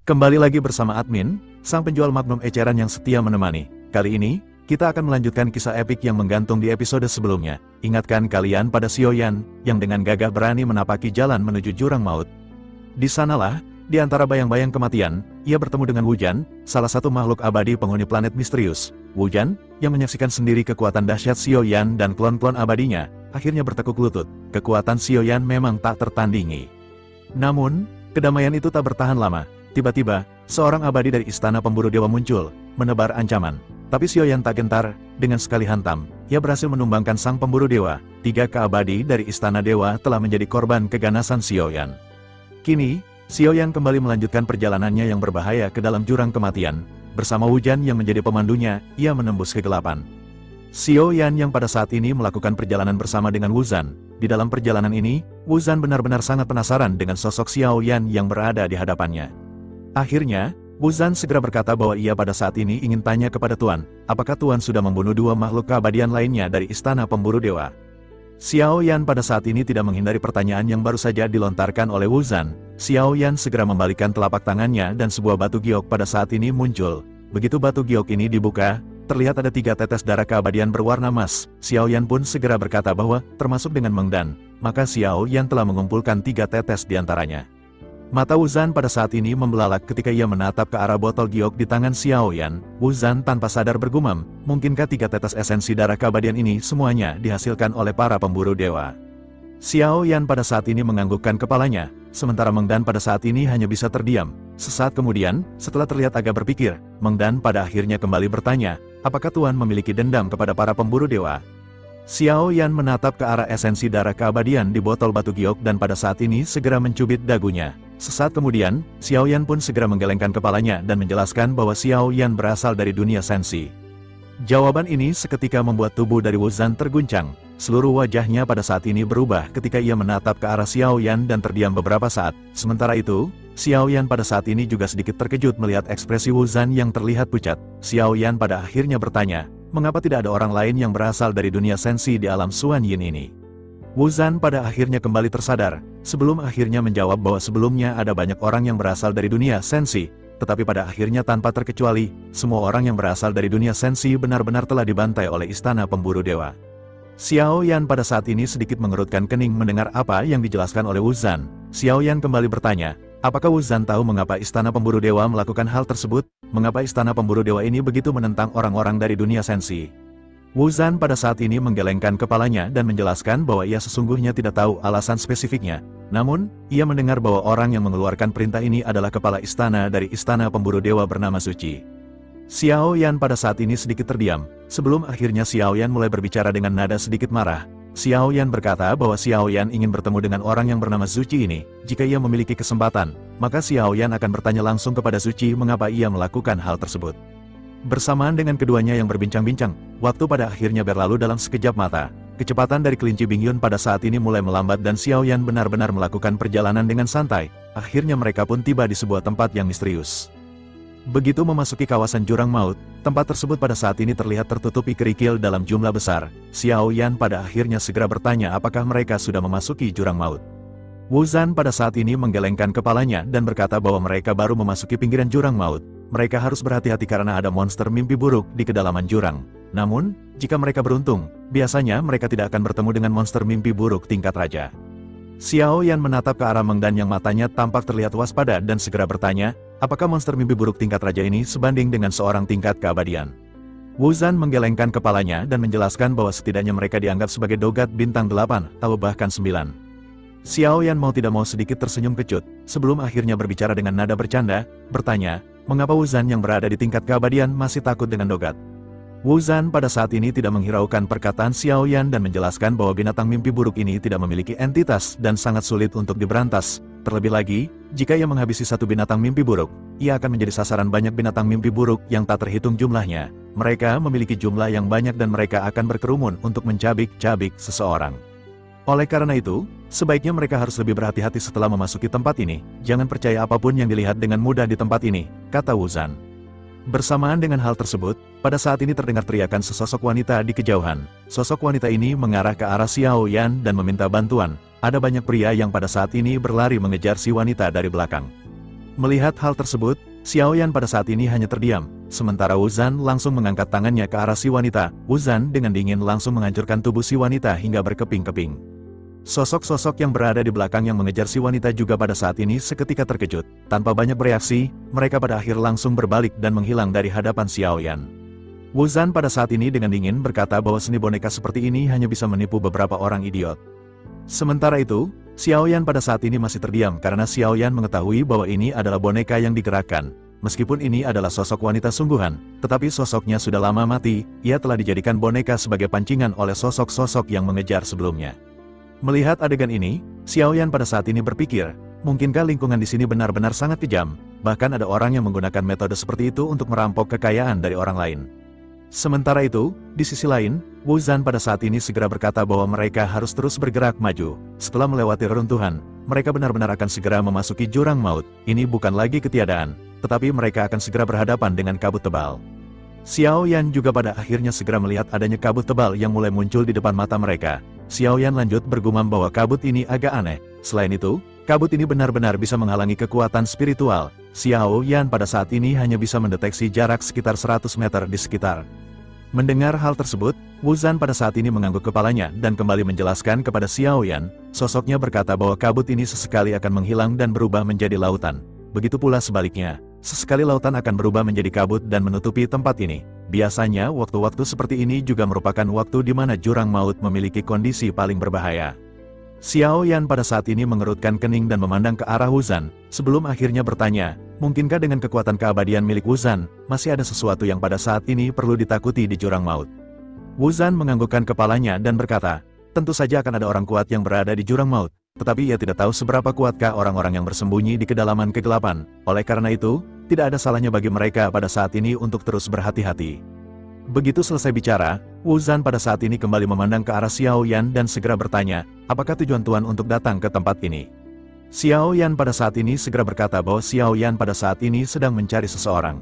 Kembali lagi bersama admin, sang penjual magnum eceran yang setia menemani. Kali ini, kita akan melanjutkan kisah epik yang menggantung di episode sebelumnya. Ingatkan kalian pada Xiaoyan, yang dengan gagah berani menapaki jalan menuju jurang maut. Di sanalah, di antara bayang-bayang kematian, ia bertemu dengan Wujan, salah satu makhluk abadi penghuni planet misterius. Wujan, yang menyaksikan sendiri kekuatan dahsyat Xiaoyan dan klon-klon abadinya, akhirnya bertekuk lutut. Kekuatan Xiaoyan memang tak tertandingi. Namun, kedamaian itu tak bertahan lama. Tiba-tiba, seorang abadi dari istana pemburu dewa muncul, menebar ancaman. Tapi Xiaoyan tak gentar, dengan sekali hantam, ia berhasil menumbangkan sang pemburu dewa. 3 keabadi dari istana dewa telah menjadi korban keganasan Xiaoyan. Kini, Xiaoyan kembali melanjutkan perjalanannya yang berbahaya ke dalam jurang kematian. Bersama Wujan yang menjadi pemandunya, ia menembus kegelapan. Xiaoyan yang pada saat ini melakukan perjalanan bersama dengan Wuzan. Di dalam perjalanan ini, Wuzan benar-benar sangat penasaran dengan sosok Xiaoyan yang berada di hadapannya. Akhirnya, Wuzan segera berkata bahwa ia pada saat ini ingin tanya kepada Tuan, apakah Tuan sudah membunuh 2 makhluk keabadian lainnya dari istana pemburu dewa? Xiaoyan pada saat ini tidak menghindari pertanyaan yang baru saja dilontarkan oleh Wuzan. Xiaoyan segera membalikkan telapak tangannya dan sebuah batu giok pada saat ini muncul. Begitu batu giok ini dibuka, terlihat ada 3 tetes darah keabadian berwarna emas. Xiaoyan pun segera berkata bahwa, termasuk dengan Meng Dan, maka Xiaoyan telah mengumpulkan 3 tetes diantaranya. Mata Wuzan pada saat ini membelalak ketika ia menatap ke arah botol giok di tangan Xiaoyan. Wuzan tanpa sadar bergumam, mungkinkah 3 tetes esensi darah keabadian ini semuanya dihasilkan oleh para pemburu dewa? Xiaoyan pada saat ini menganggukkan kepalanya, sementara Meng Dan pada saat ini hanya bisa terdiam. Sesaat kemudian, setelah terlihat agak berpikir, Meng Dan pada akhirnya kembali bertanya, apakah Tuan memiliki dendam kepada para pemburu dewa? Xiaoyan menatap ke arah esensi darah keabadian di botol batu giok dan pada saat ini segera mencubit dagunya. Sesaat kemudian, Xiaoyan pun segera menggelengkan kepalanya dan menjelaskan bahwa Xiaoyan berasal dari dunia sensi. Jawaban ini seketika membuat tubuh dari Wuzan terguncang. Seluruh wajahnya pada saat ini berubah ketika ia menatap ke arah Xiaoyan dan terdiam beberapa saat. Sementara itu, Xiaoyan pada saat ini juga sedikit terkejut melihat ekspresi Wuzan yang terlihat pucat. Xiaoyan pada akhirnya bertanya, mengapa tidak ada orang lain yang berasal dari dunia sensi di alam Xuan Yin ini? Wuzan pada akhirnya kembali tersadar, sebelum akhirnya menjawab bahwa sebelumnya ada banyak orang yang berasal dari dunia sensi, tetapi pada akhirnya tanpa terkecuali, semua orang yang berasal dari dunia sensi benar-benar telah dibantai oleh istana pemburu dewa. Xiaoyan pada saat ini sedikit mengerutkan kening mendengar apa yang dijelaskan oleh Wuzan. Xiaoyan kembali bertanya, apakah Wuzan tahu mengapa istana pemburu dewa melakukan hal tersebut? Mengapa istana pemburu dewa ini begitu menentang orang-orang dari dunia sensi? Wuzan pada saat ini menggelengkan kepalanya dan menjelaskan bahwa ia sesungguhnya tidak tahu alasan spesifiknya. Namun, ia mendengar bahwa orang yang mengeluarkan perintah ini adalah kepala istana dari istana pemburu dewa bernama Suci. Xiaoyan pada saat ini sedikit terdiam, sebelum akhirnya Xiaoyan mulai berbicara dengan nada sedikit marah. Xiaoyan berkata bahwa Xiaoyan ingin bertemu dengan orang yang bernama Suci ini. Jika ia memiliki kesempatan, maka Xiaoyan akan bertanya langsung kepada Suci mengapa ia melakukan hal tersebut. Bersamaan dengan keduanya yang berbincang-bincang, waktu pada akhirnya berlalu dalam sekejap mata. Kecepatan dari kelinci Bingyun pada saat ini mulai melambat dan Xiaoyan benar-benar melakukan perjalanan dengan santai. Akhirnya mereka pun tiba di sebuah tempat yang misterius. Begitu memasuki kawasan jurang maut, tempat tersebut pada saat ini terlihat tertutupi kerikil dalam jumlah besar. Xiaoyan pada akhirnya segera bertanya apakah mereka sudah memasuki jurang maut. Wuzan pada saat ini menggelengkan kepalanya dan berkata bahwa mereka baru memasuki pinggiran jurang maut. Mereka harus berhati-hati karena ada monster mimpi buruk di kedalaman jurang. Namun, jika mereka beruntung, biasanya mereka tidak akan bertemu dengan monster mimpi buruk tingkat raja. Xiaoyan menatap ke arah Meng Dan yang matanya tampak terlihat waspada dan segera bertanya, apakah monster mimpi buruk tingkat raja ini sebanding dengan seorang tingkat keabadian? Wuzan menggelengkan kepalanya dan menjelaskan bahwa setidaknya mereka dianggap sebagai dogat bintang 8 atau bahkan 9. Xiaoyan mau tidak mau sedikit tersenyum kecut, sebelum akhirnya berbicara dengan nada bercanda, bertanya, mengapa Wuzan yang berada di tingkat keabadian masih takut dengan dogat? Wuzan pada saat ini tidak menghiraukan perkataan Xiaoyan dan menjelaskan bahwa binatang mimpi buruk ini tidak memiliki entitas dan sangat sulit untuk diberantas. Terlebih lagi, jika ia menghabisi satu binatang mimpi buruk, ia akan menjadi sasaran banyak binatang mimpi buruk yang tak terhitung jumlahnya. Mereka memiliki jumlah yang banyak dan mereka akan berkerumun untuk mencabik-cabik seseorang. Oleh karena itu, sebaiknya mereka harus lebih berhati-hati setelah memasuki tempat ini. Jangan percaya apapun yang dilihat dengan mudah di tempat ini, kata Wuzan. Bersamaan dengan hal tersebut, pada saat ini terdengar teriakan sesosok wanita di kejauhan. Sosok wanita ini mengarah ke arah Xiaoyan dan meminta bantuan. Ada banyak pria yang pada saat ini berlari mengejar si wanita dari belakang. Melihat hal tersebut, Xiaoyan pada saat ini hanya terdiam, sementara Wu Zhan langsung mengangkat tangannya ke arah si wanita. Wu Zhan dengan dingin langsung menghancurkan tubuh si wanita hingga berkeping-keping. Sosok-sosok yang berada di belakang yang mengejar si wanita juga pada saat ini seketika terkejut. Tanpa banyak bereaksi, mereka pada akhir langsung berbalik dan menghilang dari hadapan Xiaoyan. Wu Zhan pada saat ini dengan dingin berkata bahwa seni boneka seperti ini hanya bisa menipu beberapa orang idiot. Sementara itu, Xiaoyan pada saat ini masih terdiam karena Xiaoyan mengetahui bahwa ini adalah boneka yang digerakkan. Meskipun ini adalah sosok wanita sungguhan, tetapi sosoknya sudah lama mati, ia telah dijadikan boneka sebagai pancingan oleh sosok-sosok yang mengejar sebelumnya. Melihat adegan ini, Xiaoyan pada saat ini berpikir, mungkinkah lingkungan di sini benar-benar sangat kejam, bahkan ada orang yang menggunakan metode seperti itu untuk merampok kekayaan dari orang lain. Sementara itu, di sisi lain, Wu Zhan pada saat ini segera berkata bahwa mereka harus terus bergerak maju. Setelah melewati reruntuhan, mereka benar-benar akan segera memasuki jurang maut. Ini bukan lagi ketiadaan, tetapi mereka akan segera berhadapan dengan kabut tebal. Xiaoyan juga pada akhirnya segera melihat adanya kabut tebal yang mulai muncul di depan mata mereka. Xiaoyan lanjut bergumam bahwa kabut ini agak aneh. Selain itu, kabut ini benar-benar bisa menghalangi kekuatan spiritual. Xiaoyan pada saat ini hanya bisa mendeteksi jarak sekitar 100 meter di sekitar. Mendengar hal tersebut, Wu Zhan pada saat ini mengangguk kepalanya dan kembali menjelaskan kepada Xiaoyan. Sosoknya berkata bahwa kabut ini sesekali akan menghilang dan berubah menjadi lautan. Begitu pula sebaliknya, sesekali lautan akan berubah menjadi kabut dan menutupi tempat ini. Biasanya waktu-waktu seperti ini juga merupakan waktu di mana jurang maut memiliki kondisi paling berbahaya. Xiaoyan pada saat ini mengerutkan kening dan memandang ke arah Wu Zhan, sebelum akhirnya bertanya, mungkinkah dengan kekuatan keabadian milik Wu Zhan, masih ada sesuatu yang pada saat ini perlu ditakuti di jurang maut? Wu Zhan menganggukkan kepalanya dan berkata, tentu saja akan ada orang kuat yang berada di jurang maut, tetapi ia tidak tahu seberapa kuatkah orang-orang yang bersembunyi di kedalaman kegelapan. Oleh karena itu, tidak ada salahnya bagi mereka pada saat ini untuk terus berhati-hati. Begitu selesai bicara, Wu Zhan pada saat ini kembali memandang ke arah Xiaoyan dan segera bertanya, apakah tujuan Tuan untuk datang ke tempat ini? Xiaoyan pada saat ini segera berkata bahwa Xiaoyan pada saat ini sedang mencari seseorang.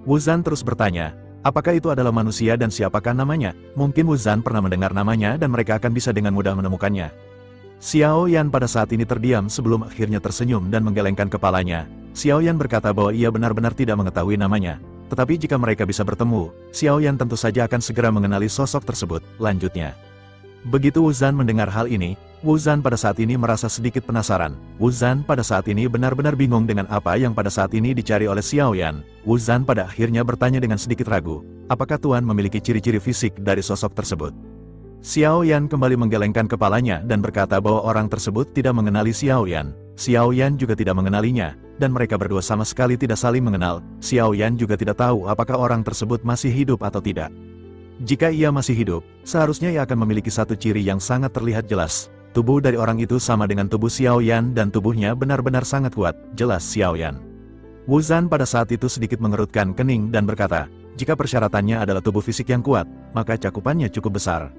Wu Zhan terus bertanya, apakah itu adalah manusia dan siapakah namanya? Mungkin Wu Zhan pernah mendengar namanya dan mereka akan bisa dengan mudah menemukannya. Xiaoyan pada saat ini terdiam sebelum akhirnya tersenyum dan menggelengkan kepalanya. Xiaoyan berkata bahwa ia benar-benar tidak mengetahui namanya. Tetapi jika mereka bisa bertemu, Xiaoyan tentu saja akan segera mengenali sosok tersebut. Lanjutnya, begitu Wu Zhan mendengar hal ini, Wu Zhan pada saat ini merasa sedikit penasaran. Wu Zhan pada saat ini benar-benar bingung dengan apa yang pada saat ini dicari oleh Xiaoyan. Wu Zhan pada akhirnya bertanya dengan sedikit ragu, apakah Tuan memiliki ciri-ciri fisik dari sosok tersebut? Xiaoyan kembali menggelengkan kepalanya dan berkata bahwa orang tersebut tidak mengenali Xiaoyan. Xiaoyan juga tidak mengenalinya, dan mereka berdua sama sekali tidak saling mengenal. Xiaoyan juga tidak tahu apakah orang tersebut masih hidup atau tidak. Jika ia masih hidup, seharusnya ia akan memiliki satu ciri yang sangat terlihat jelas. Tubuh dari orang itu sama dengan tubuh Xiaoyan dan tubuhnya benar-benar sangat kuat, jelas Xiaoyan. Wu Zhan pada saat itu sedikit mengerutkan kening dan berkata, jika persyaratannya adalah tubuh fisik yang kuat, maka cakupannya cukup besar.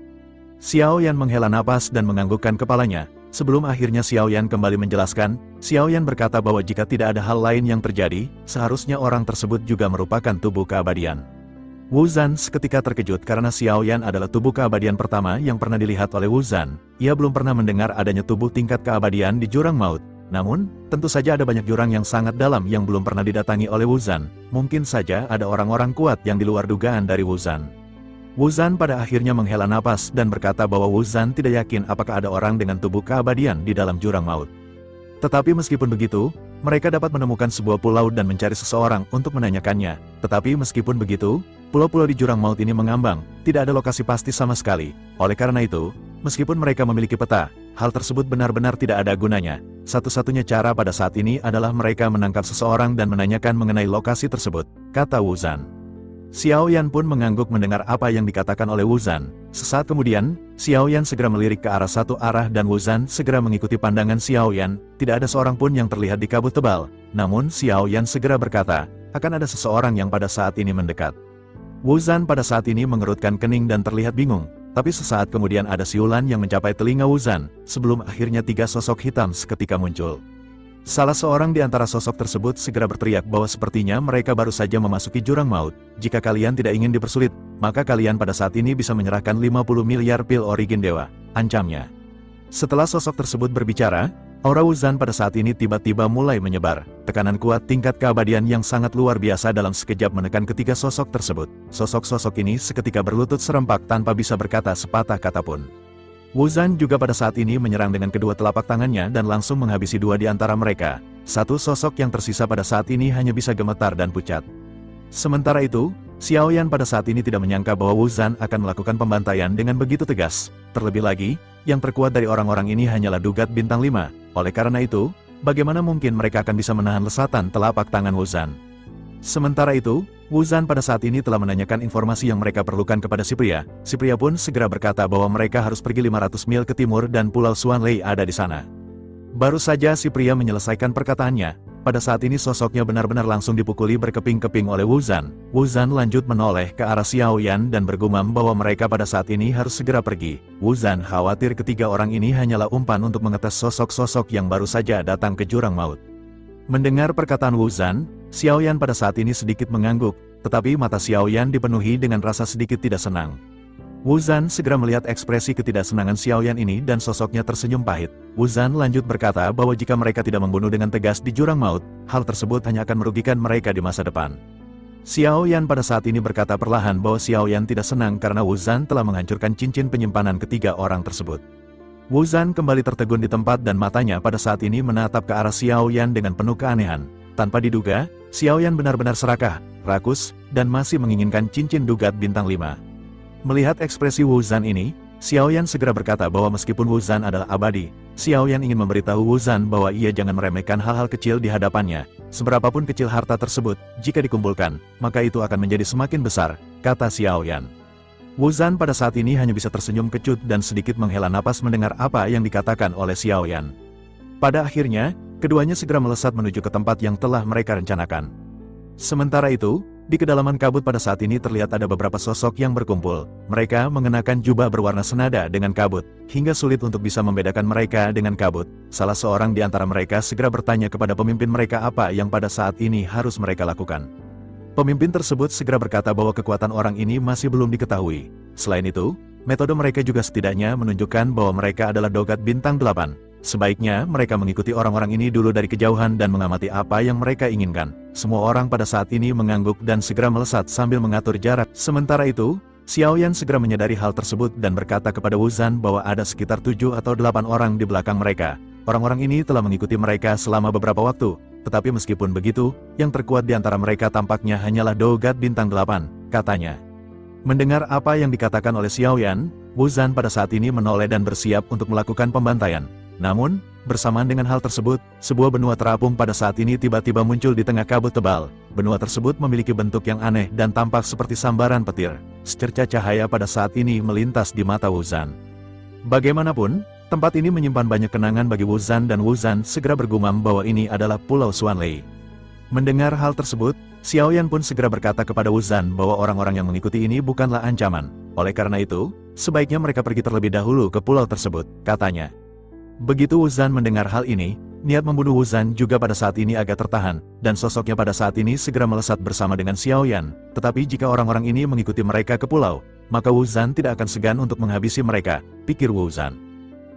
Xiaoyan menghela napas dan menganggukkan kepalanya. Sebelum akhirnya Xiaoyan kembali menjelaskan, Xiaoyan berkata bahwa jika tidak ada hal lain yang terjadi, seharusnya orang tersebut juga merupakan tubuh keabadian. Wu Zhan seketika terkejut karena Xiaoyan adalah tubuh keabadian pertama yang pernah dilihat oleh Wu Zhan. Ia belum pernah mendengar adanya tubuh tingkat keabadian di jurang maut. Namun, tentu saja ada banyak jurang yang sangat dalam yang belum pernah didatangi oleh Wu Zhan. Mungkin saja ada orang-orang kuat yang di luar dugaan dari Wu Zhan. Wu Zhan pada akhirnya menghela napas dan berkata bahwa Wu Zhan tidak yakin apakah ada orang dengan tubuh keabadian di dalam jurang maut. Tetapi meskipun begitu, mereka dapat menemukan sebuah pulau dan mencari seseorang untuk menanyakannya. Tetapi meskipun begitu, pulau-pulau di jurang maut ini mengambang, tidak ada lokasi pasti sama sekali. Oleh karena itu, meskipun mereka memiliki peta, hal tersebut benar-benar tidak ada gunanya. Satu-satunya cara pada saat ini adalah mereka menangkap seseorang dan menanyakan mengenai lokasi tersebut, kata Wu Zhan. Xiaoyan pun mengangguk mendengar apa yang dikatakan oleh Wu Zhan. Sesaat kemudian, Xiaoyan segera melirik ke arah satu arah dan Wu Zhan segera mengikuti pandangan Xiaoyan. Tidak ada seorang pun yang terlihat di kabut tebal. Namun Xiaoyan segera berkata, akan ada seseorang yang pada saat ini mendekat. Wu Zhan pada saat ini mengerutkan kening dan terlihat bingung. Tapi sesaat kemudian ada siulan yang mencapai telinga Wu Zhan, sebelum akhirnya tiga sosok hitam seketika muncul. Salah seorang di antara sosok tersebut segera berteriak bahwa sepertinya mereka baru saja memasuki jurang maut. Jika kalian tidak ingin dipersulit, maka kalian pada saat ini bisa menyerahkan 50 miliar pil origin dewa, ancamnya. Setelah sosok tersebut berbicara, Aura Wuzan pada saat ini tiba-tiba mulai menyebar. Tekanan kuat tingkat keabadian yang sangat luar biasa dalam sekejap menekan ketiga sosok tersebut. Sosok-sosok ini seketika berlutut serempak tanpa bisa berkata sepatah kata pun. Wuzan juga pada saat ini menyerang dengan kedua telapak tangannya dan langsung menghabisi dua di antara mereka. Satu sosok yang tersisa pada saat ini hanya bisa gemetar dan pucat. Sementara itu, Xiaoyan pada saat ini tidak menyangka bahwa Wuzan akan melakukan pembantaian dengan begitu tegas. Terlebih lagi, yang terkuat dari orang-orang ini hanyalah Dugat Bintang 5. Oleh karena itu, bagaimana mungkin mereka akan bisa menahan lesatan telapak tangan Wuzan? Sementara itu, Wuzan pada saat ini telah menanyakan informasi yang mereka perlukan kepada si pria. Si pria pun segera berkata bahwa mereka harus pergi 500 mil ke timur dan Pulau Xuanlei ada di sana. Baru saja si pria menyelesaikan perkataannya, pada saat ini sosoknya benar-benar langsung dipukuli berkeping-keping oleh Wuzan. Wuzan lanjut menoleh ke arah Xiaoyan dan bergumam bahwa mereka pada saat ini harus segera pergi. Wuzan khawatir ketiga orang ini hanyalah umpan untuk mengetes sosok-sosok yang baru saja datang ke jurang maut. Mendengar perkataan Wuzan, Xiaoyan pada saat ini sedikit mengangguk, tetapi mata Xiaoyan dipenuhi dengan rasa sedikit tidak senang. Wuzan segera melihat ekspresi ketidaksenangan Xiaoyan ini dan sosoknya tersenyum pahit. Wuzan lanjut berkata bahwa jika mereka tidak membunuh dengan tegas di jurang maut, hal tersebut hanya akan merugikan mereka di masa depan. Xiaoyan pada saat ini berkata perlahan bahwa Xiaoyan tidak senang karena Wuzan telah menghancurkan cincin penyimpanan ketiga orang tersebut. Wuzan kembali tertegun di tempat dan matanya pada saat ini menatap ke arah Xiaoyan dengan penuh keanehan. Tanpa diduga, Xiaoyan benar-benar serakah, rakus, dan masih menginginkan cincin Dugat Bintang 5. Melihat ekspresi Wuzan ini, Xiaoyan segera berkata bahwa meskipun Wuzan adalah abadi, Xiaoyan ingin memberitahu Wuzan bahwa ia jangan meremehkan hal-hal kecil di hadapannya. Seberapapun kecil harta tersebut, jika dikumpulkan, maka itu akan menjadi semakin besar, kata Xiaoyan. Wuzan pada saat ini hanya bisa tersenyum kecut dan sedikit menghela napas mendengar apa yang dikatakan oleh Xiaoyan. Pada akhirnya, keduanya segera melesat menuju ke tempat yang telah mereka rencanakan. Sementara itu, di kedalaman kabut pada saat ini terlihat ada beberapa sosok yang berkumpul. Mereka mengenakan jubah berwarna senada dengan kabut, hingga sulit untuk bisa membedakan mereka dengan kabut. Salah seorang di antara mereka segera bertanya kepada pemimpin mereka apa yang pada saat ini harus mereka lakukan. Pemimpin tersebut segera berkata bahwa kekuatan orang ini masih belum diketahui. Selain itu, metode mereka juga setidaknya menunjukkan bahwa mereka adalah Dogat Bintang 8. Sebaiknya mereka mengikuti orang-orang ini dulu dari kejauhan dan mengamati apa yang mereka inginkan. Semua orang pada saat ini mengangguk dan segera melesat sambil mengatur jarak. Sementara itu, Xiaoyan segera menyadari hal tersebut dan berkata kepada Wuzan bahwa ada sekitar 7 atau 8 orang di belakang mereka. Orang-orang ini telah mengikuti mereka selama beberapa waktu. Tetapi meskipun begitu, yang terkuat di antara mereka tampaknya hanyalah Dogat Bintang 8, katanya. Mendengar apa yang dikatakan oleh Xiaoyan, Wuzan pada saat ini menoleh dan bersiap untuk melakukan pembantaian. Namun, bersamaan dengan hal tersebut, sebuah benua terapung pada saat ini tiba-tiba muncul di tengah kabut tebal. Benua tersebut memiliki bentuk yang aneh dan tampak seperti sambaran petir. Secercah cahaya pada saat ini melintas di mata Wuzan. Bagaimanapun, tempat ini menyimpan banyak kenangan bagi Wuzan dan Wuzan segera bergumam bahwa ini adalah Pulau Xuanlei. Mendengar hal tersebut, Xiaoyan pun segera berkata kepada Wuzan bahwa orang-orang yang mengikuti ini bukanlah ancaman. Oleh karena itu, sebaiknya mereka pergi terlebih dahulu ke pulau tersebut, katanya. Begitu Wuzan mendengar hal ini, niat membunuh Wuzan juga pada saat ini agak tertahan, dan sosoknya pada saat ini segera melesat bersama dengan Xiaoyan. Tetapi jika orang-orang ini mengikuti mereka ke pulau, maka Wuzan tidak akan segan untuk menghabisi mereka, pikir Wuzan.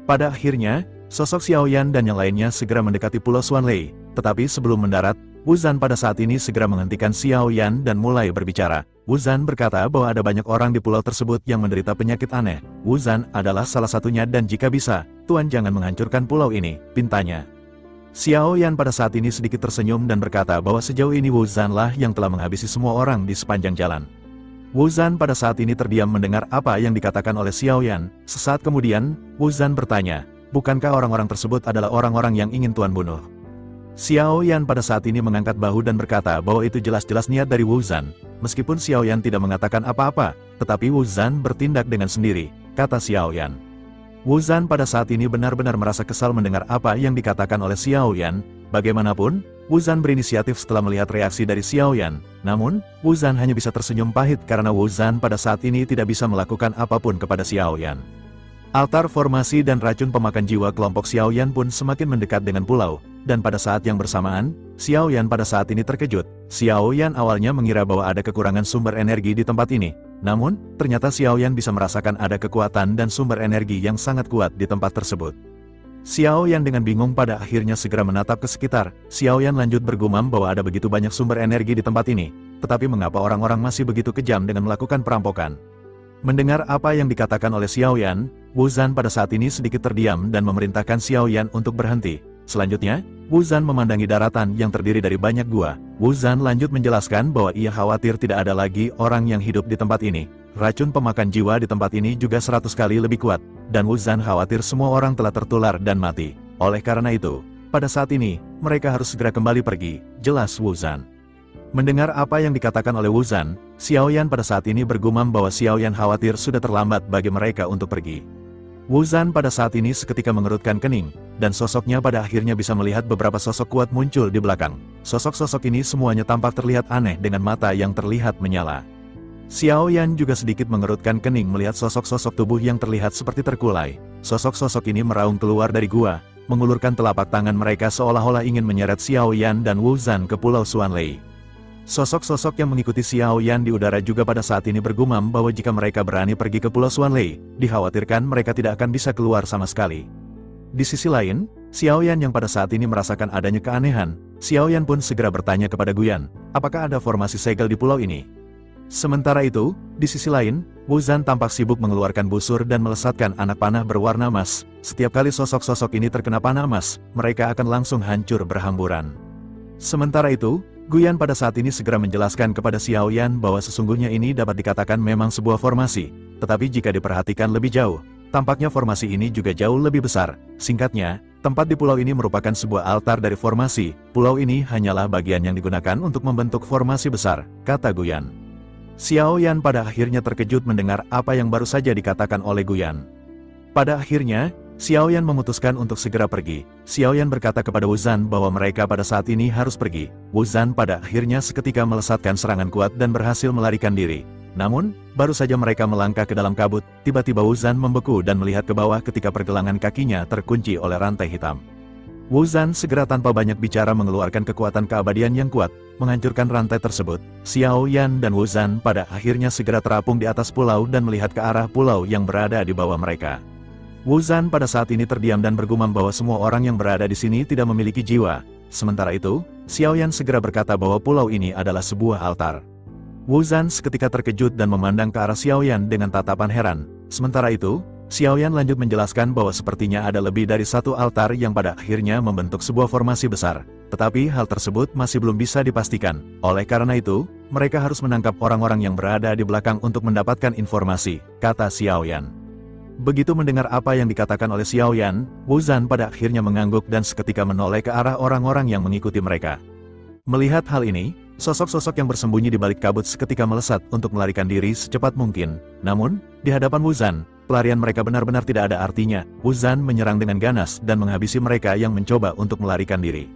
Pada akhirnya, sosok Xiaoyan dan yang lainnya segera mendekati Pulau Xuanlei. Tetapi sebelum mendarat, Wuzan pada saat ini segera menghentikan Xiaoyan dan mulai berbicara. Wuzan berkata bahwa ada banyak orang di pulau tersebut yang menderita penyakit aneh. Wuzan adalah salah satunya dan jika bisa, Tuan jangan menghancurkan pulau ini, pintanya. Xiaoyan pada saat ini sedikit tersenyum dan berkata bahwa sejauh ini Wuzan lah yang telah menghabisi semua orang di sepanjang jalan. Wuzan pada saat ini terdiam mendengar apa yang dikatakan oleh Xiaoyan. Sesaat kemudian, Wuzan bertanya, bukankah orang-orang tersebut adalah orang-orang yang ingin Tuan bunuh? Xiaoyan pada saat ini mengangkat bahu dan berkata bahwa itu jelas-jelas niat dari Wuzan. Meskipun Xiaoyan tidak mengatakan apa-apa, tetapi Wuzan bertindak dengan sendiri, kata Xiaoyan. Wuzan pada saat ini benar-benar merasa kesal mendengar apa yang dikatakan oleh Xiaoyan. Bagaimanapun, Wuzan berinisiatif setelah melihat reaksi dari Xiaoyan. Namun, Wuzan hanya bisa tersenyum pahit karena Wuzan pada saat ini tidak bisa melakukan apapun kepada Xiaoyan. Altar formasi dan racun pemakan jiwa kelompok Xiaoyan pun semakin mendekat dengan pulau. Dan pada saat yang bersamaan, Xiaoyan pada saat ini terkejut. Xiaoyan awalnya mengira bahwa ada kekurangan sumber energi di tempat ini. Namun, ternyata Xiaoyan bisa merasakan ada kekuatan dan sumber energi yang sangat kuat di tempat tersebut. Xiao Yan dengan bingung pada akhirnya segera menatap ke sekitar. Xiao Yan lanjut bergumam bahwa ada begitu banyak sumber energi di tempat ini, tetapi mengapa orang-orang masih begitu kejam dengan melakukan perampokan? Mendengar apa yang dikatakan oleh Xiao Yan, Wu Zhan pada saat ini sedikit terdiam dan memerintahkan Xiao Yan untuk berhenti. Selanjutnya, Wu Zhan memandangi daratan yang terdiri dari banyak gua. Wu Zhan lanjut menjelaskan bahwa ia khawatir tidak ada lagi orang yang hidup di tempat ini. Racun pemakan jiwa di tempat ini juga 100 kali lebih kuat, dan Wu Zhan khawatir semua orang telah tertular dan mati. Oleh karena itu, pada saat ini, mereka harus segera kembali pergi, jelas Wu Zhan. Mendengar apa yang dikatakan oleh Wu Zhan, Xiao Yan pada saat ini bergumam bahwa Xiao Yan khawatir sudah terlambat bagi mereka untuk pergi. Wu Zhan pada saat ini seketika mengerutkan kening, dan sosoknya pada akhirnya bisa melihat beberapa sosok kuat muncul di belakang. Sosok-sosok ini semuanya tampak terlihat aneh dengan mata yang terlihat menyala. Xiao Yan juga sedikit mengerutkan kening melihat sosok-sosok tubuh yang terlihat seperti terkulai. Sosok-sosok ini meraung keluar dari gua, mengulurkan telapak tangan mereka seolah-olah ingin menyeret Xiao Yan dan Wu Zhan ke Pulau Xuanlei. Sosok-sosok yang mengikuti Xiao Yan di udara juga pada saat ini bergumam bahwa jika mereka berani pergi ke Pulau Xuanlei, dikhawatirkan mereka tidak akan bisa keluar sama sekali. Di sisi lain, Xiao Yan yang pada saat ini merasakan adanya keanehan, Xiao Yan pun segera bertanya kepada Guyan, apakah ada formasi segel di pulau ini? Sementara itu, di sisi lain, Wu Zhan tampak sibuk mengeluarkan busur dan melesatkan anak panah berwarna emas. Setiap kali sosok-sosok ini terkena panah emas, mereka akan langsung hancur berhamburan. Sementara itu, Guyan pada saat ini segera menjelaskan kepada Xiao Yan bahwa sesungguhnya ini dapat dikatakan memang sebuah formasi, tetapi jika diperhatikan lebih jauh, tampaknya formasi ini juga jauh lebih besar. Singkatnya, tempat di pulau ini merupakan sebuah altar dari formasi, pulau ini hanyalah bagian yang digunakan untuk membentuk formasi besar, kata Guyan. Xiao Yan pada akhirnya terkejut mendengar apa yang baru saja dikatakan oleh Guyan. Pada akhirnya, Xiao Yan memutuskan untuk segera pergi. Xiao Yan berkata kepada Wu Zhan bahwa mereka pada saat ini harus pergi. Wu Zhan pada akhirnya seketika melesatkan serangan kuat dan berhasil melarikan diri. Namun, baru saja mereka melangkah ke dalam kabut, tiba-tiba Wu Zhan membeku dan melihat ke bawah ketika pergelangan kakinya terkunci oleh rantai hitam. Wu Zhan segera tanpa banyak bicara mengeluarkan kekuatan keabadian yang kuat, menghancurkan rantai tersebut. Xiao Yan dan Wu Zhan pada akhirnya segera terapung di atas pulau dan melihat ke arah pulau yang berada di bawah mereka. Wu Zhan pada saat ini terdiam dan bergumam bahwa semua orang yang berada di sini tidak memiliki jiwa. Sementara itu, Xiao Yan segera berkata bahwa pulau ini adalah sebuah altar. Wu Zhan seketika terkejut dan memandang ke arah Xiao Yan dengan tatapan heran. Sementara itu, Xiao Yan lanjut menjelaskan bahwa sepertinya ada lebih dari satu altar yang pada akhirnya membentuk sebuah formasi besar. Tetapi hal tersebut masih belum bisa dipastikan. Oleh karena itu, mereka harus menangkap orang-orang yang berada di belakang untuk mendapatkan informasi, kata Xiao Yan. Begitu mendengar apa yang dikatakan oleh Xiao Yan, Wu Zhan pada akhirnya mengangguk dan seketika menoleh ke arah orang-orang yang mengikuti mereka. Melihat hal ini, sosok-sosok yang bersembunyi di balik kabut seketika melesat untuk melarikan diri secepat mungkin. Namun, di hadapan Wu Zhan, pelarian mereka benar-benar tidak ada artinya. Wu Zhan menyerang dengan ganas dan menghabisi mereka yang mencoba untuk melarikan diri.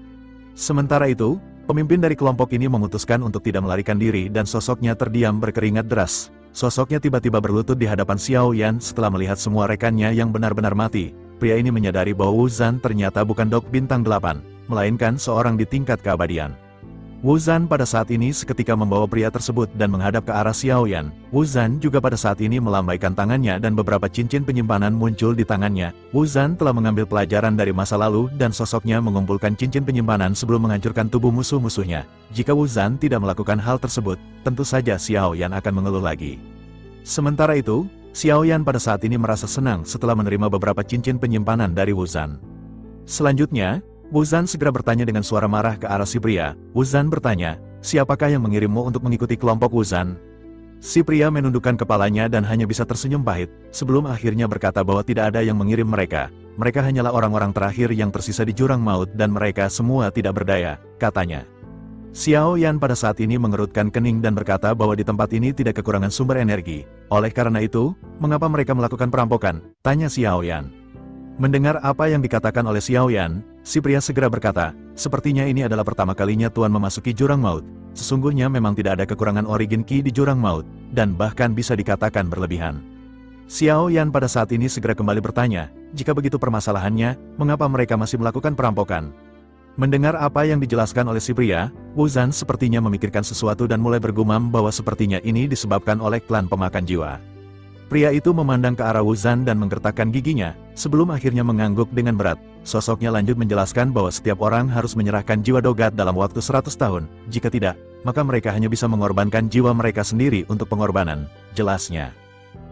Sementara itu, pemimpin dari kelompok ini memutuskan untuk tidak melarikan diri dan sosoknya terdiam berkeringat deras. Sosoknya tiba-tiba berlutut di hadapan Xiao Yan setelah melihat semua rekannya yang benar-benar mati. Pria ini menyadari bahwa Wu Zhan ternyata bukan Dok Bintang 8, melainkan seorang di tingkat keabadian. Wu Zhan pada saat ini seketika membawa pria tersebut dan menghadap ke arah Xiao Yan. Wu Zhan juga pada saat ini melambaikan tangannya dan beberapa cincin penyimpanan muncul di tangannya. Wu Zhan telah mengambil pelajaran dari masa lalu dan sosoknya mengumpulkan cincin penyimpanan sebelum menghancurkan tubuh musuh-musuhnya. Jika Wu Zhan tidak melakukan hal tersebut, tentu saja Xiao Yan akan mengeluh lagi. Sementara itu, Xiao Yan pada saat ini merasa senang setelah menerima beberapa cincin penyimpanan dari Wu Zhan. Selanjutnya, Wu Zhan segera bertanya dengan suara marah ke arah si pria. Wu Zhan bertanya, siapakah yang mengirimmu untuk mengikuti kelompok Wu Zhan? Si pria menundukkan kepalanya dan hanya bisa tersenyum pahit, sebelum akhirnya berkata bahwa tidak ada yang mengirim mereka. Mereka hanyalah orang-orang terakhir yang tersisa di jurang maut dan mereka semua tidak berdaya, katanya. Xiao Yan pada saat ini mengerutkan kening dan berkata bahwa di tempat ini tidak kekurangan sumber energi. Oleh karena itu, mengapa mereka melakukan perampokan? Tanya Xiao Yan. Mendengar apa yang dikatakan oleh Xiao Yan, si pria segera berkata, sepertinya ini adalah pertama kalinya Tuan memasuki jurang maut. Sesungguhnya memang tidak ada kekurangan origin Qi di jurang maut, dan bahkan bisa dikatakan berlebihan. Xiao Yan pada saat ini segera kembali bertanya, jika begitu permasalahannya, mengapa mereka masih melakukan perampokan? Mendengar apa yang dijelaskan oleh si pria, Wu Zhan sepertinya memikirkan sesuatu dan mulai bergumam bahwa sepertinya ini disebabkan oleh klan pemakan jiwa. Pria itu memandang ke arah Wu Zhan dan menggertakkan giginya, sebelum akhirnya mengangguk dengan berat. sosoknya lanjut menjelaskan bahwa setiap orang harus menyerahkan jiwa Dogat dalam waktu 100 tahun, jika tidak, maka mereka hanya bisa mengorbankan jiwa mereka sendiri untuk pengorbanan, jelasnya.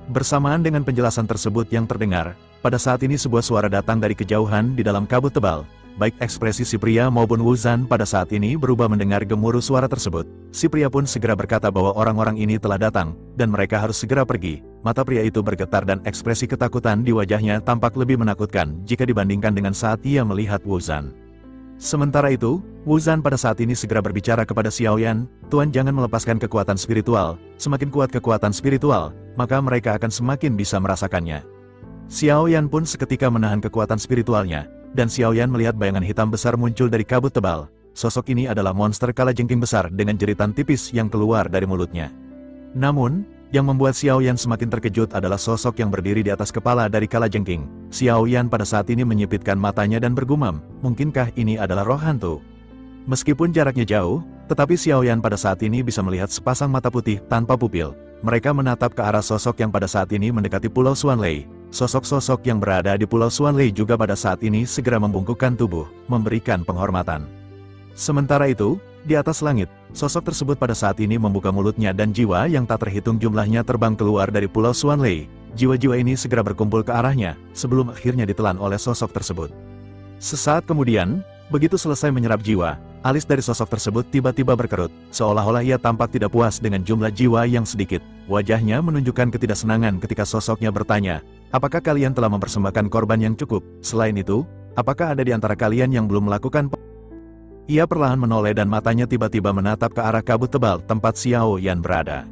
Bersamaan dengan penjelasan tersebut yang terdengar, pada saat ini sebuah suara datang dari kejauhan di dalam kabut tebal. Baik ekspresi si pria maupun Wuzan pada saat ini berubah mendengar gemuruh suara tersebut. Si pria pun segera berkata bahwa orang-orang ini telah datang, dan mereka harus segera pergi. Mata pria itu bergetar dan ekspresi ketakutan di wajahnya tampak lebih menakutkan jika dibandingkan dengan saat ia melihat Wuzan. Sementara itu, Wuzan pada saat ini segera berbicara kepada Xiaoyan, "Tuan jangan melepaskan kekuatan spiritual, semakin kuat kekuatan spiritual, maka mereka akan semakin bisa merasakannya." Xiaoyan pun seketika menahan kekuatan spiritualnya, dan Xiaoyan melihat bayangan hitam besar muncul dari kabut tebal. Sosok ini adalah monster kalajengking besar dengan jeritan tipis yang keluar dari mulutnya. Namun, yang membuat Xiaoyan semakin terkejut adalah sosok yang berdiri di atas kepala dari kalajengking. Xiaoyan pada saat ini menyipitkan matanya dan bergumam, mungkinkah ini adalah roh hantu? Meskipun jaraknya jauh, tetapi Xiaoyan pada saat ini bisa melihat sepasang mata putih tanpa pupil. Mereka menatap ke arah sosok yang pada saat ini mendekati Pulau Xuanlei. Sosok-sosok yang berada di Pulau Xuanlei juga pada saat ini segera membungkukkan tubuh, memberikan penghormatan. Sementara itu, di atas langit, sosok tersebut pada saat ini membuka mulutnya dan jiwa yang tak terhitung jumlahnya terbang keluar dari Pulau Xuanlei. Jiwa-jiwa ini segera berkumpul ke arahnya, sebelum akhirnya ditelan oleh sosok tersebut. Sesaat kemudian, begitu selesai menyerap jiwa, alis dari sosok tersebut tiba-tiba berkerut, seolah-olah ia tampak tidak puas dengan jumlah jiwa yang sedikit. Wajahnya menunjukkan ketidaksenangan ketika sosoknya bertanya, "Apakah kalian telah mempersembahkan korban yang cukup? Selain itu, apakah ada di antara kalian yang belum melakukan?" Ia perlahan menoleh dan matanya tiba-tiba menatap ke arah kabut tebal tempat Xiaoyan berada.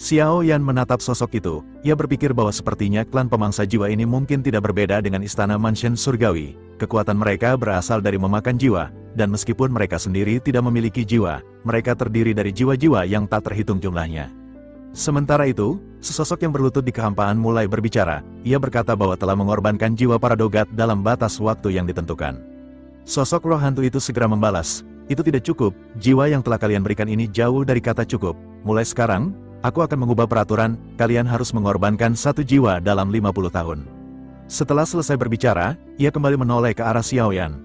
Xiaoyan menatap sosok itu, ia berpikir bahwa sepertinya klan pemangsa jiwa ini mungkin tidak berbeda dengan istana mansion surgawi. Kekuatan mereka berasal dari memakan jiwa, dan meskipun mereka sendiri tidak memiliki jiwa, mereka terdiri dari jiwa-jiwa yang tak terhitung jumlahnya. Sementara itu, sesosok yang berlutut di kehampaan mulai berbicara. Ia berkata bahwa telah mengorbankan jiwa para Dogat dalam batas waktu yang ditentukan. Sosok roh hantu itu segera membalas, "Itu tidak cukup, jiwa yang telah kalian berikan ini jauh dari kata cukup. Mulai sekarang, aku akan mengubah peraturan, kalian harus mengorbankan 1 jiwa dalam 50 tahun. Setelah selesai berbicara, ia kembali menoleh ke arah Xiaoyan.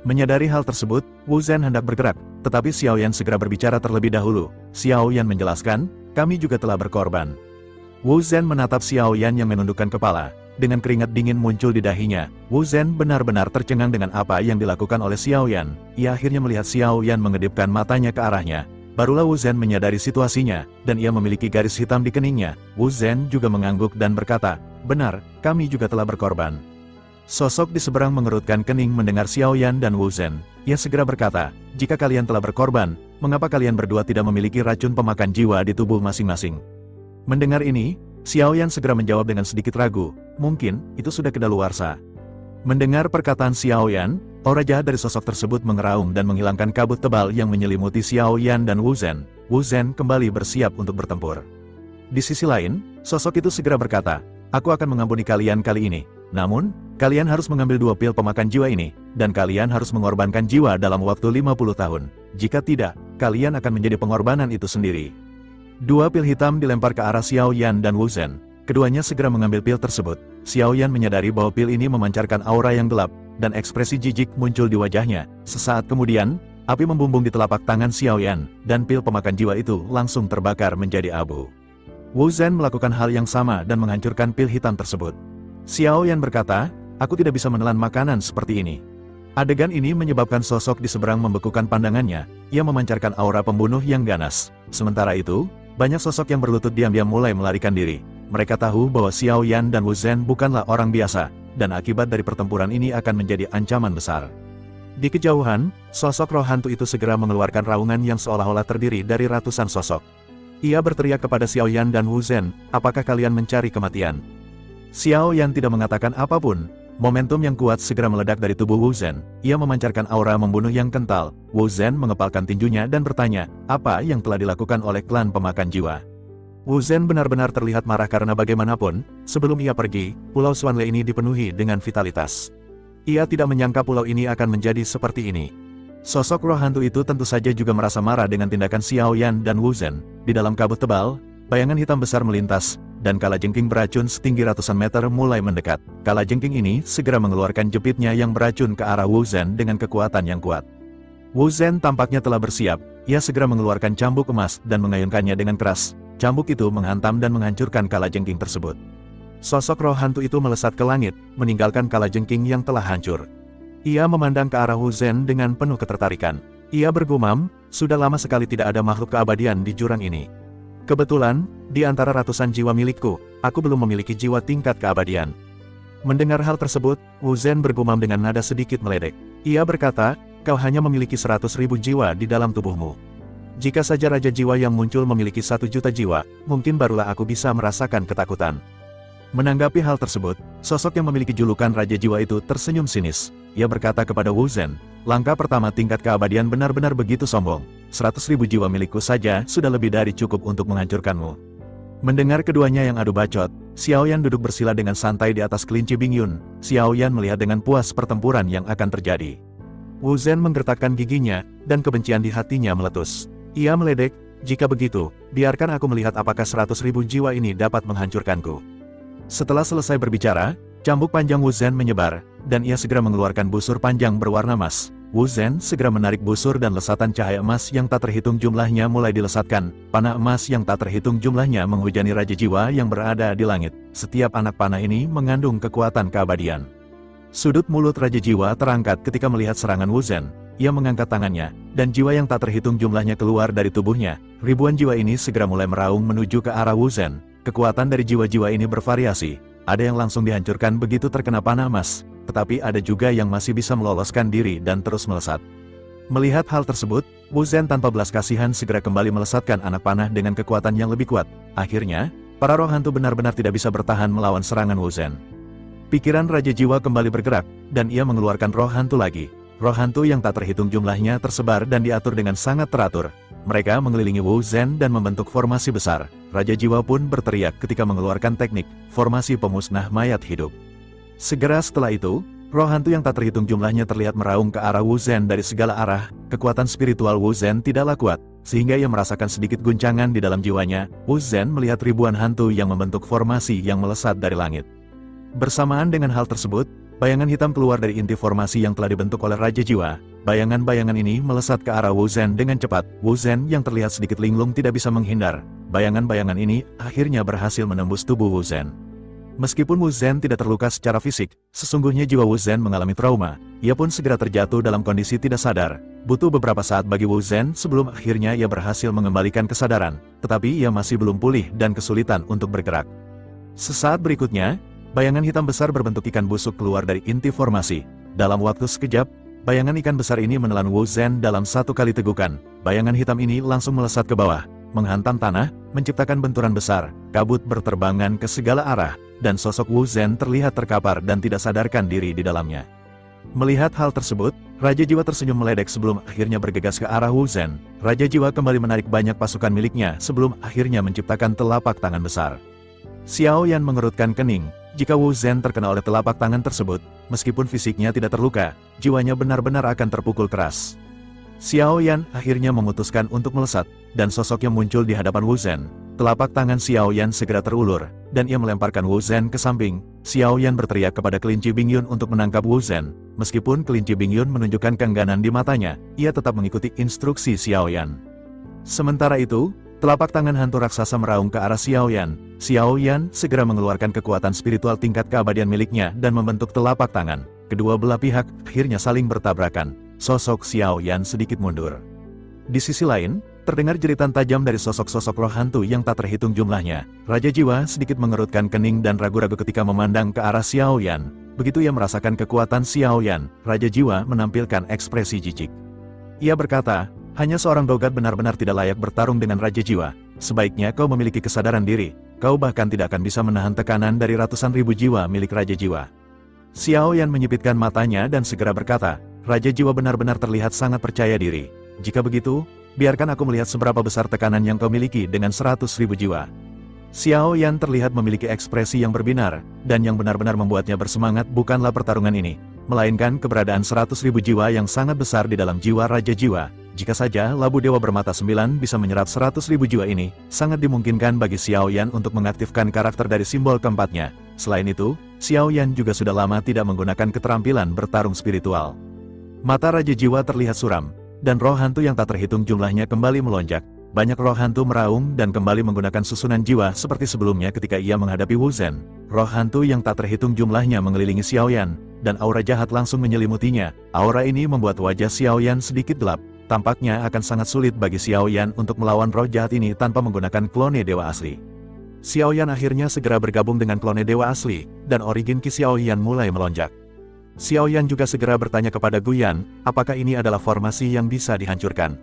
Menyadari hal tersebut, Wuzan hendak bergerak, tetapi Xiaoyan segera berbicara terlebih dahulu. Xiaoyan menjelaskan, "Kami juga telah berkorban." Wuzan menatap Xiaoyan yang menundukkan kepala. Dengan keringat dingin muncul di dahinya, Wuzan benar-benar tercengang dengan apa yang dilakukan oleh Xiaoyan. Ia akhirnya melihat Xiaoyan mengedipkan matanya ke arahnya. Barulah Wuzan menyadari situasinya, dan ia memiliki garis hitam di keningnya. Wuzan juga mengangguk dan berkata, "Benar, kami juga telah berkorban." Sosok di seberang mengerutkan kening mendengar Xiaoyan dan Wuzan. Ia segera berkata, "Jika kalian telah berkorban, mengapa kalian berdua tidak memiliki racun pemakan jiwa di tubuh masing-masing?" Mendengar ini, Xiaoyan segera menjawab dengan sedikit ragu, "Mungkin, itu sudah kedaluarsa." Mendengar perkataan Xiaoyan, aura jahat dari sosok tersebut mengeraung dan menghilangkan kabut tebal yang menyelimuti Xiaoyan dan Wuzan. Wuzan kembali bersiap untuk bertempur. Di sisi lain, sosok itu segera berkata, "Aku akan mengampuni kalian kali ini. Namun, kalian harus mengambil 2 pil pemakan jiwa ini, dan kalian harus mengorbankan jiwa dalam waktu 50 tahun. Jika tidak, kalian akan menjadi pengorbanan itu sendiri." 2 pil hitam dilempar ke arah Xiaoyan dan Wuzan. Keduanya segera mengambil pil tersebut. Xiaoyan menyadari bahwa pil ini memancarkan aura yang gelap, dan ekspresi jijik muncul di wajahnya. Sesaat kemudian, api membumbung di telapak tangan Xiaoyan, dan pil pemakan jiwa itu langsung terbakar menjadi abu. Wuzan melakukan hal yang sama dan menghancurkan pil hitam tersebut. Xiaoyan berkata, "Aku tidak bisa menelan makanan seperti ini." Adegan ini menyebabkan sosok di seberang membekukan pandangannya. Ia memancarkan aura pembunuh yang ganas. Sementara itu, banyak sosok yang berlutut diam-diam mulai melarikan diri. Mereka tahu bahwa Xiaoyan dan Wuzan bukanlah orang biasa, dan akibat dari pertempuran ini akan menjadi ancaman besar. Di kejauhan, sosok roh hantu itu segera mengeluarkan raungan yang seolah-olah terdiri dari ratusan sosok. Ia berteriak kepada Xiaoyan dan Wuzan, "Apakah kalian mencari kematian?" Xiaoyan tidak mengatakan apapun. Momentum yang kuat segera meledak dari tubuh Wuzan. Ia memancarkan aura membunuh yang kental. Wuzan mengepalkan tinjunya dan bertanya, "Apa yang telah dilakukan oleh klan pemakan jiwa?" Wuzan benar-benar terlihat marah karena bagaimanapun, sebelum ia pergi, Pulau Xuanlei ini dipenuhi dengan vitalitas. Ia tidak menyangka pulau ini akan menjadi seperti ini. Sosok roh hantu itu tentu saja juga merasa marah dengan tindakan Xiaoyan dan Wuzan. Di dalam kabut tebal, bayangan hitam besar melintas, dan kalajengking beracun setinggi ratusan meter mulai mendekat. Kalajengking ini segera mengeluarkan jepitnya yang beracun ke arah Wu Zhen dengan kekuatan yang kuat. Wu Zhen tampaknya telah bersiap, ia segera mengeluarkan cambuk emas dan mengayunkannya dengan keras. Cambuk itu menghantam dan menghancurkan kalajengking tersebut. Sosok roh hantu itu melesat ke langit, meninggalkan kalajengking yang telah hancur. Ia memandang ke arah Wu Zhen dengan penuh ketertarikan. Ia bergumam, sudah lama sekali tidak ada makhluk keabadian di jurang ini. Kebetulan, di antara ratusan jiwa milikku, aku belum memiliki jiwa tingkat keabadian. Mendengar hal tersebut, Wu Zhen bergumam dengan nada sedikit meledek. Ia berkata, kau hanya memiliki 100.000 jiwa di dalam tubuhmu. Jika saja Raja Jiwa yang muncul memiliki 1 juta jiwa, mungkin barulah aku bisa merasakan ketakutan. Menanggapi hal tersebut, sosok yang memiliki julukan Raja Jiwa itu tersenyum sinis. Ia berkata kepada Wu Zhen, langkah pertama tingkat keabadian benar-benar begitu sombong. 100.000 jiwa milikku saja sudah lebih dari cukup untuk menghancurkanmu. Mendengar keduanya yang adu bacot, Xiao Yan duduk bersila dengan santai di atas kelinci Bingyun. Xiao Yan melihat dengan puas pertempuran yang akan terjadi. Wu Zhen menggertakkan giginya, dan kebencian di hatinya meletus. Ia meledek, jika begitu, biarkan aku melihat apakah 100.000 jiwa ini dapat menghancurkanku. Setelah selesai berbicara, cambuk panjang Wu Zhen menyebar, dan ia segera mengeluarkan busur panjang berwarna emas. Wu Zhen segera menarik busur dan lesatan cahaya emas yang tak terhitung jumlahnya mulai dilesatkan. Panah emas yang tak terhitung jumlahnya menghujani Raja Jiwa yang berada di langit. Setiap anak panah ini mengandung kekuatan keabadian. Sudut mulut Raja Jiwa terangkat ketika melihat serangan Wu Zhen. Ia mengangkat tangannya, dan jiwa yang tak terhitung jumlahnya keluar dari tubuhnya. Ribuan jiwa ini segera mulai meraung menuju ke arah Wu Zhen. Kekuatan dari jiwa-jiwa ini bervariasi. Ada yang langsung dihancurkan begitu terkena panah emas, tetapi ada juga yang masih bisa meloloskan diri dan terus melesat. Melihat hal tersebut, Wu Zhen tanpa belas kasihan segera kembali melesatkan anak panah dengan kekuatan yang lebih kuat. Akhirnya, para roh hantu benar-benar tidak bisa bertahan melawan serangan Wu Zhen. Pikiran Raja Jiwa kembali bergerak, dan ia mengeluarkan roh hantu lagi. Roh hantu yang tak terhitung jumlahnya tersebar dan diatur dengan sangat teratur. Mereka mengelilingi Wu Zhen dan membentuk formasi besar. Raja Jiwa pun berteriak ketika mengeluarkan teknik formasi pemusnah mayat hidup. Segera setelah itu, roh hantu yang tak terhitung jumlahnya terlihat meraung ke arah Wu Zhen dari segala arah. Kekuatan spiritual Wu Zhen tidaklah kuat, sehingga ia merasakan sedikit guncangan di dalam jiwanya. Wu Zhen melihat ribuan hantu yang membentuk formasi yang melesat dari langit. Bersamaan dengan hal tersebut, bayangan hitam keluar dari inti formasi yang telah dibentuk oleh Raja Jiwa. Bayangan-bayangan ini melesat ke arah Wu Zhen dengan cepat. Wu Zhen yang terlihat sedikit linglung tidak bisa menghindar. Bayangan-bayangan ini akhirnya berhasil menembus tubuh Wu Zhen. Meskipun Wu Zhen tidak terluka secara fisik, sesungguhnya jiwa Wu Zhen mengalami trauma. Ia pun segera terjatuh dalam kondisi tidak sadar. Butuh beberapa saat bagi Wu Zhen sebelum akhirnya ia berhasil mengembalikan kesadaran, tetapi ia masih belum pulih dan kesulitan untuk bergerak. Sesaat berikutnya, bayangan hitam besar berbentuk ikan busuk keluar dari inti formasi. Dalam waktu sekejap, bayangan ikan besar ini menelan Wu Zhen dalam satu kali tegukan. Bayangan hitam ini langsung melesat ke bawah, menghantam tanah, menciptakan benturan besar. Kabut berterbangan ke segala arah, dan sosok Wu Zhen terlihat terkapar dan tidak sadarkan diri di dalamnya. Melihat hal tersebut, Raja Jiwa tersenyum meledek sebelum akhirnya bergegas ke arah Wu Zhen. Raja Jiwa kembali menarik banyak pasukan miliknya sebelum akhirnya menciptakan telapak tangan besar. Xiao Yan mengerutkan kening. Jika Wu Zhen terkena oleh telapak tangan tersebut, meskipun fisiknya tidak terluka, jiwanya benar-benar akan terpukul keras. Xiao Yan akhirnya memutuskan untuk melesat, dan sosoknya muncul di hadapan Wu Zhen. Telapak tangan Xiao Yan segera terulur, dan ia melemparkan Wu Zhen ke samping. Xiao Yan berteriak kepada kelinci Bingyun untuk menangkap Wu Zhen. Meskipun kelinci Bingyun menunjukkan keengganan di matanya, ia tetap mengikuti instruksi Xiao Yan. Sementara itu, telapak tangan hantu raksasa meraung ke arah Xiao Yan. Xiao Yan segera mengeluarkan kekuatan spiritual tingkat keabadian miliknya dan membentuk telapak tangan. Kedua belah pihak akhirnya saling bertabrakan. Sosok Xiao Yan sedikit mundur. Di sisi lain, terdengar jeritan tajam dari sosok-sosok roh hantu yang tak terhitung jumlahnya. Raja Jiwa sedikit mengerutkan kening dan ragu-ragu ketika memandang ke arah Xiao Yan. Begitu ia merasakan kekuatan Xiao Yan, Raja Jiwa menampilkan ekspresi jijik. Ia berkata, hanya seorang dogat benar-benar tidak layak bertarung dengan Raja Jiwa. Sebaiknya kau memiliki kesadaran diri. Kau bahkan tidak akan bisa menahan tekanan dari ratusan ribu jiwa milik Raja Jiwa. Xiao Yan menyipitkan matanya dan segera berkata, Raja Jiwa benar-benar terlihat sangat percaya diri. Jika begitu, biarkan aku melihat seberapa besar tekanan yang kau miliki dengan 100.000 jiwa. Xiao Yan terlihat memiliki ekspresi yang berbinar, dan yang benar-benar membuatnya bersemangat bukanlah pertarungan ini, melainkan keberadaan 100.000 jiwa yang sangat besar di dalam jiwa Raja Jiwa. Jika saja labu dewa bermata 9 bisa menyerap 100.000 jiwa ini, sangat dimungkinkan bagi Xiao Yan untuk mengaktifkan karakter dari simbol keempatnya. Selain itu, Xiao Yan juga sudah lama tidak menggunakan keterampilan bertarung spiritual. Mata Raja Jiwa terlihat suram, dan roh hantu yang tak terhitung jumlahnya kembali melonjak. Banyak roh hantu meraung dan kembali menggunakan susunan jiwa seperti sebelumnya ketika ia menghadapi Wu Zhen. Roh hantu yang tak terhitung jumlahnya mengelilingi Xiao Yan, dan aura jahat langsung menyelimutinya. Aura ini membuat wajah Xiao Yan sedikit gelap. Tampaknya akan sangat sulit bagi Xiao Yan untuk melawan roh jahat ini tanpa menggunakan klone dewa asli. Xiao Yan akhirnya segera bergabung dengan klone dewa asli, dan origin Qi Xiao Yan mulai melonjak. Xiao Yan juga segera bertanya kepada Guyan, apakah ini adalah formasi yang bisa dihancurkan.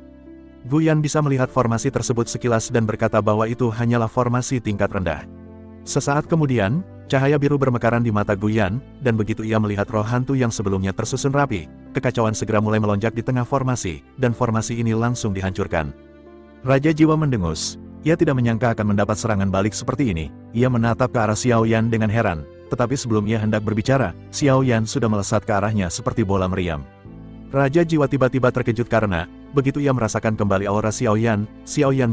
Guyan bisa melihat formasi tersebut sekilas dan berkata bahwa itu hanyalah formasi tingkat rendah. Sesaat kemudian, cahaya biru bermekaran di mata Guyan, dan begitu ia melihat roh hantu yang sebelumnya tersusun rapi, kekacauan segera mulai melonjak di tengah formasi, dan formasi ini langsung dihancurkan. Raja Jiwa mendengus. Ia tidak menyangka akan mendapat serangan balik seperti ini. Ia menatap ke arah Xiao Yan dengan heran, tetapi sebelum ia hendak berbicara, Xiao Yan sudah melesat ke arahnya seperti bola meriam. Raja Jiwa tiba-tiba terkejut karena, begitu ia merasakan kembali aura Xiao Yan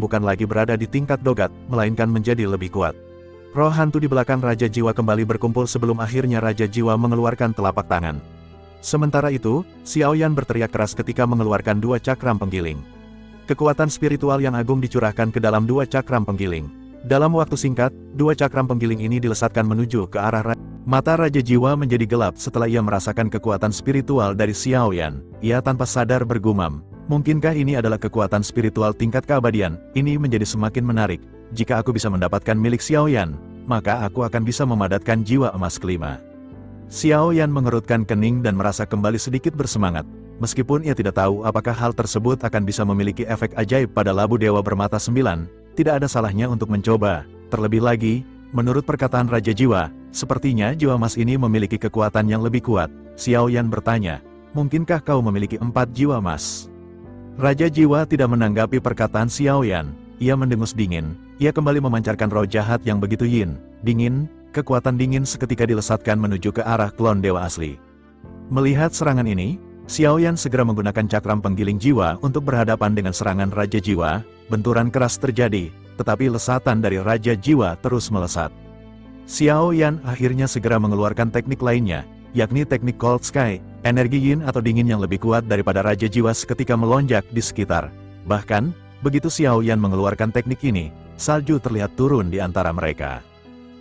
bukan lagi berada di tingkat dogat, melainkan menjadi lebih kuat. Roh hantu di belakang Raja Jiwa kembali berkumpul sebelum akhirnya Raja Jiwa mengeluarkan telapak tangan. Sementara itu, Xiao Yan berteriak keras ketika mengeluarkan dua cakram penggiling. Kekuatan spiritual yang agung dicurahkan ke dalam dua cakram penggiling. Dalam waktu singkat, dua cakram penggiling ini dilesatkan menuju ke arah Mata Raja Jiwa menjadi gelap setelah ia merasakan kekuatan spiritual dari Xiao Yan. Ia tanpa sadar bergumam, mungkinkah ini adalah kekuatan spiritual tingkat keabadian? Ini menjadi semakin menarik. Jika aku bisa mendapatkan milik Xiao Yan, maka aku akan bisa memadatkan jiwa emas kelima. Xiao Yan mengerutkan kening dan merasa kembali sedikit bersemangat. Meskipun ia tidak tahu apakah hal tersebut akan bisa memiliki efek ajaib pada labu dewa bermata 9, tidak ada salahnya untuk mencoba. Terlebih lagi, menurut perkataan Raja Jiwa, sepertinya jiwa emas ini memiliki kekuatan yang lebih kuat. Xiao Yan bertanya, mungkinkah kau memiliki 4 jiwa emas? Raja Jiwa tidak menanggapi perkataan Xiao Yan. Ia mendengus dingin. Ia kembali memancarkan roh jahat yang begitu yin, dingin, kekuatan dingin seketika dilesatkan menuju ke arah klon dewa asli. Melihat serangan ini, Xiao Yan segera menggunakan cakram penggiling jiwa untuk berhadapan dengan serangan Raja Jiwa. Benturan keras terjadi, tetapi lesatan dari Raja Jiwa terus melesat. Xiao Yan akhirnya segera mengeluarkan teknik lainnya, yakni teknik Cold Sky, energi yin atau dingin yang lebih kuat daripada Raja Jiwa seketika melonjak di sekitar. Bahkan, begitu Xiao Yan mengeluarkan teknik ini, salju terlihat turun di antara mereka.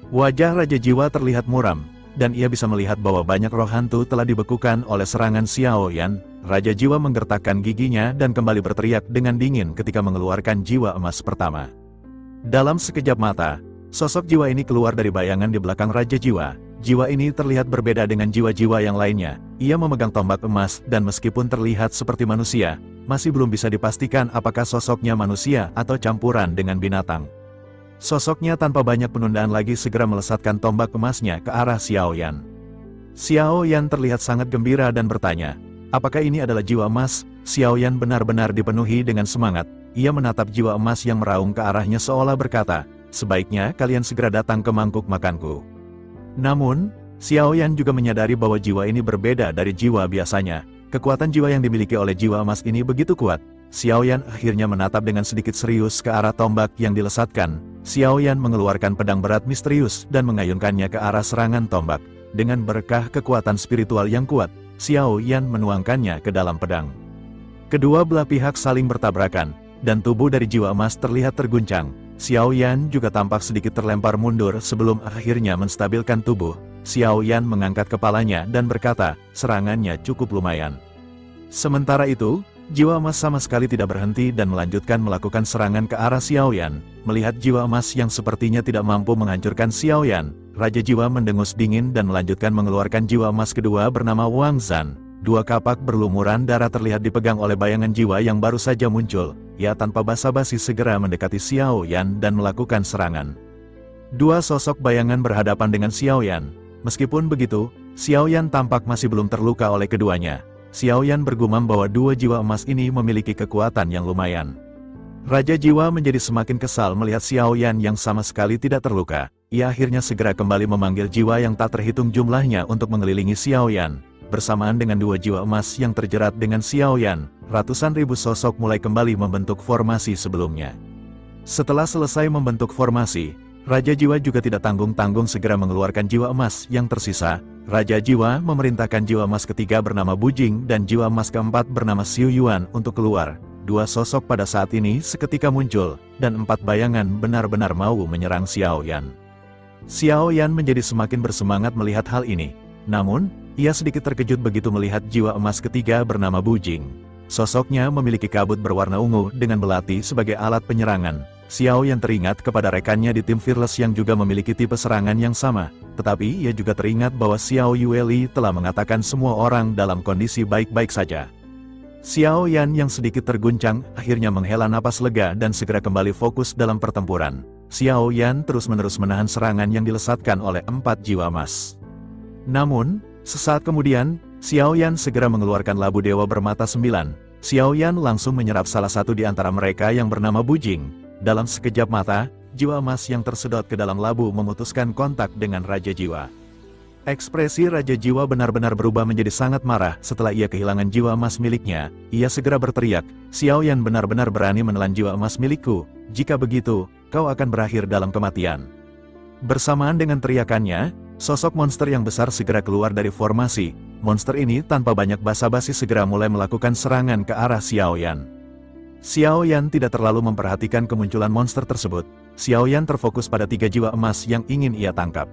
Wajah Raja Jiwa terlihat muram, dan ia bisa melihat bahwa banyak roh hantu telah dibekukan oleh serangan Xiao Yan. Raja Jiwa menggertakkan giginya dan kembali berteriak dengan dingin ketika mengeluarkan jiwa emas pertama. Dalam sekejap mata, sosok jiwa ini keluar dari bayangan di belakang Raja Jiwa. Jiwa ini terlihat berbeda dengan jiwa-jiwa yang lainnya. Ia memegang tombak emas dan meskipun terlihat seperti manusia, masih belum bisa dipastikan apakah sosoknya manusia atau campuran dengan binatang. Sosoknya tanpa banyak penundaan lagi segera melesatkan tombak emasnya ke arah Xiao Yan. Xiao Yan terlihat sangat gembira dan bertanya, apakah ini adalah jiwa emas? Xiao Yan benar-benar dipenuhi dengan semangat. Ia menatap jiwa emas yang meraung ke arahnya seolah berkata, sebaiknya kalian segera datang ke mangkuk makanku. Namun, Xiao Yan juga menyadari bahwa jiwa ini berbeda dari jiwa biasanya. Kekuatan jiwa yang dimiliki oleh jiwa emas ini begitu kuat. Xiao Yan akhirnya menatap dengan sedikit serius ke arah tombak yang dilesatkan. Xiao Yan mengeluarkan pedang berat misterius dan mengayunkannya ke arah serangan tombak. Dengan berkah kekuatan spiritual yang kuat, Xiao Yan menuangkannya ke dalam pedang. Kedua belah pihak saling bertabrakan, dan tubuh dari jiwa emas terlihat terguncang. Xiao Yan juga tampak sedikit terlempar mundur sebelum akhirnya menstabilkan tubuh. Xiao Yan mengangkat kepalanya dan berkata, serangannya cukup lumayan. Sementara itu, jiwa emas sama sekali tidak berhenti dan melanjutkan melakukan serangan ke arah Xiao Yan. Melihat jiwa emas yang sepertinya tidak mampu menghancurkan Xiao Yan, Raja Jiwa mendengus dingin dan melanjutkan mengeluarkan jiwa emas kedua bernama Wang Zhan. Dua kapak berlumuran darah terlihat dipegang oleh bayangan jiwa yang baru saja muncul. Ia tanpa basa-basi segera mendekati Xiao Yan dan melakukan serangan. Dua sosok bayangan berhadapan dengan Xiao Yan. Meskipun begitu, Xiao Yan tampak masih belum terluka oleh keduanya. Xiao Yan bergumam bahwa dua jiwa emas ini memiliki kekuatan yang lumayan. Raja Jiwa menjadi semakin kesal melihat Xiao Yan yang sama sekali tidak terluka. Ia akhirnya segera kembali memanggil jiwa yang tak terhitung jumlahnya untuk mengelilingi Xiao Yan. Bersamaan dengan dua jiwa emas yang terjerat dengan Xiao Yan, ratusan ribu sosok mulai kembali membentuk formasi sebelumnya. Setelah selesai membentuk formasi, Raja Jiwa juga tidak tanggung-tanggung segera mengeluarkan jiwa emas yang tersisa. Raja Jiwa memerintahkan jiwa emas ketiga bernama Bujing dan jiwa emas keempat bernama Xiu Yuan untuk keluar. Dua sosok pada saat ini seketika muncul, dan 4 bayangan benar-benar mau menyerang Xiao Yan. Xiao Yan menjadi semakin bersemangat melihat hal ini. Namun, ia sedikit terkejut begitu melihat jiwa emas ketiga bernama Bujing. Sosoknya memiliki kabut berwarna ungu dengan belati sebagai alat penyerangan. Xiao Yan teringat kepada rekannya di tim Fearless yang juga memiliki tipe serangan yang sama. Tetapi ia juga teringat bahwa Xiao Yueli telah mengatakan semua orang dalam kondisi baik-baik saja. Xiao Yan yang sedikit terguncang, akhirnya menghela napas lega dan segera kembali fokus dalam pertempuran. Xiao Yan terus-menerus menahan serangan yang dilesatkan oleh 4 jiwa emas. Namun, sesaat kemudian, Xiao Yan segera mengeluarkan labu dewa bermata 9. Xiao Yan langsung menyerap salah satu di antara mereka yang bernama Bujing. Dalam sekejap mata, jiwa emas yang tersedot ke dalam labu memutuskan kontak dengan Raja Jiwa. Ekspresi Raja Jiwa benar-benar berubah menjadi sangat marah setelah ia kehilangan jiwa emas miliknya. Ia segera berteriak, "Xiao Yan benar-benar berani menelan jiwa emas milikku. Jika begitu, kau akan berakhir dalam kematian." Bersamaan dengan teriakannya, sosok monster yang besar segera keluar dari formasi. Monster ini tanpa banyak basa-basi segera mulai melakukan serangan ke arah Xiao Yan. Xiao Yan tidak terlalu memperhatikan kemunculan monster tersebut. Xiao Yan terfokus pada 3 jiwa emas yang ingin ia tangkap.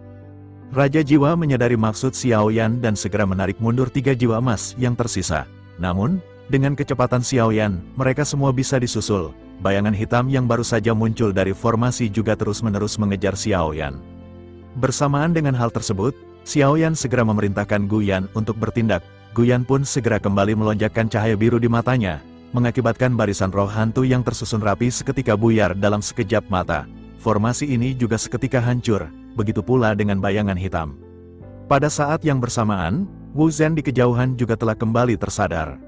Raja Jiwa menyadari maksud Xiao Yan dan segera menarik mundur 3 jiwa emas yang tersisa. Namun, dengan kecepatan Xiao Yan, mereka semua bisa disusul. Bayangan hitam yang baru saja muncul dari formasi juga terus-menerus mengejar Xiao Yan. Bersamaan dengan hal tersebut, Xiao Yan segera memerintahkan Gu Yan untuk bertindak. Gu Yan pun segera kembali melonjakkan cahaya biru di matanya, mengakibatkan barisan roh hantu yang tersusun rapi seketika buyar dalam sekejap mata. Formasi ini juga seketika hancur, begitu pula dengan bayangan hitam. Pada saat yang bersamaan, Wu Zhen di kejauhan juga telah kembali tersadar.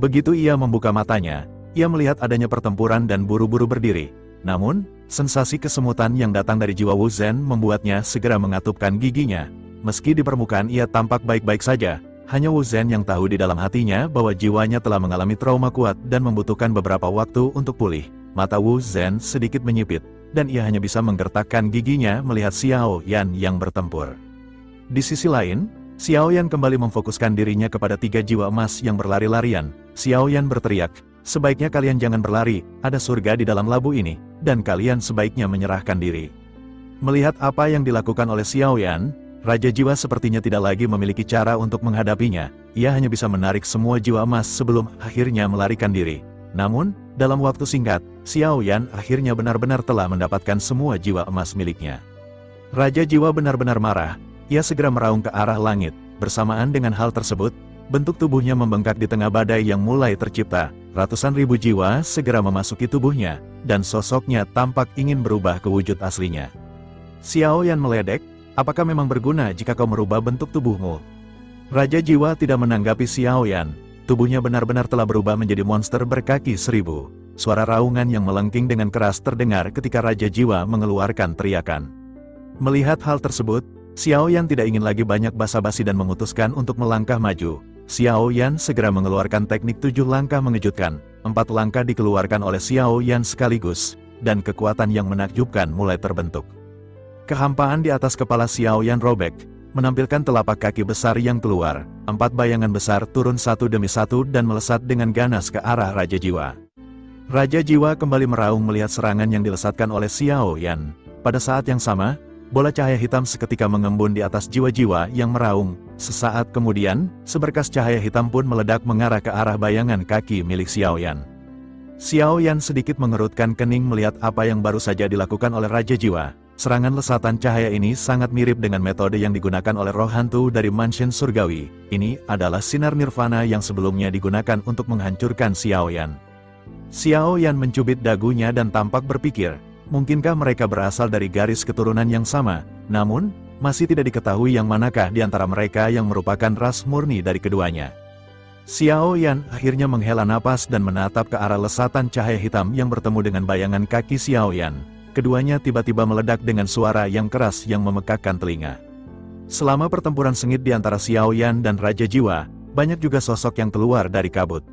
Begitu ia membuka matanya, ia melihat adanya pertempuran dan buru-buru berdiri. Namun, sensasi kesemutan yang datang dari jiwa Wu Zhen membuatnya segera mengatupkan giginya. Meski di permukaan ia tampak baik-baik saja, hanya Wu Zhen yang tahu di dalam hatinya bahwa jiwanya telah mengalami trauma kuat dan membutuhkan beberapa waktu untuk pulih. Mata Wu Zhen sedikit menyipit, dan ia hanya bisa menggertakkan giginya melihat Xiao Yan yang bertempur. Di sisi lain, Xiao Yan kembali memfokuskan dirinya kepada 3 jiwa emas yang berlari-larian. Xiao Yan berteriak, "Sebaiknya kalian jangan berlari, ada surga di dalam labu ini, dan kalian sebaiknya menyerahkan diri." Melihat apa yang dilakukan oleh Xiao Yan, Raja Jiwa sepertinya tidak lagi memiliki cara untuk menghadapinya. Ia hanya bisa menarik semua jiwa emas sebelum akhirnya melarikan diri. Namun, dalam waktu singkat, Xiao Yan akhirnya benar-benar telah mendapatkan semua jiwa emas miliknya. Raja Jiwa benar-benar marah. Ia segera meraung ke arah langit. Bersamaan dengan hal tersebut, bentuk tubuhnya membengkak di tengah badai yang mulai tercipta. Ratusan ribu jiwa segera memasuki tubuhnya, dan sosoknya tampak ingin berubah ke wujud aslinya. Xiao Yan meledek, "Apakah memang berguna jika kau merubah bentuk tubuhmu?" Raja Jiwa tidak menanggapi Xiao Yan. Tubuhnya benar-benar telah berubah menjadi monster berkaki 1000. Suara raungan yang melengking dengan keras terdengar ketika Raja Jiwa mengeluarkan teriakan. Melihat hal tersebut, Xiao Yan tidak ingin lagi banyak basa-basi dan memutuskan untuk melangkah maju. Xiao Yan segera mengeluarkan teknik 7 langkah mengejutkan. 4 langkah dikeluarkan oleh Xiao Yan sekaligus, dan kekuatan yang menakjubkan mulai terbentuk. Kehampaan di atas kepala Xiao Yan robek, menampilkan telapak kaki besar yang keluar. 4 bayangan besar turun satu demi satu dan melesat dengan ganas ke arah Raja Jiwa. Raja Jiwa kembali meraung melihat serangan yang dilesatkan oleh Xiao Yan. Pada saat yang sama, bola cahaya hitam seketika mengembun di atas jiwa-jiwa yang meraung. Sesaat kemudian, seberkas cahaya hitam pun meledak mengarah ke arah bayangan kaki milik Xiao Yan. Xiao Yan sedikit mengerutkan kening melihat apa yang baru saja dilakukan oleh Raja Jiwa. Serangan lesatan cahaya ini sangat mirip dengan metode yang digunakan oleh roh hantu dari mansion surgawi. Ini adalah sinar nirvana yang sebelumnya digunakan untuk menghancurkan Xiao Yan. Xiao Yan mencubit dagunya dan tampak berpikir, mungkinkah mereka berasal dari garis keturunan yang sama? Namun, masih tidak diketahui yang manakah di antara mereka yang merupakan ras murni dari keduanya. Xiao Yan akhirnya menghela napas dan menatap ke arah lesatan cahaya hitam yang bertemu dengan bayangan kaki Xiao Yan. Keduanya tiba-tiba meledak dengan suara yang keras yang memekakkan telinga. Selama pertempuran sengit di antara Xiao Yan dan Raja Jiwa, banyak juga sosok yang keluar dari kabut.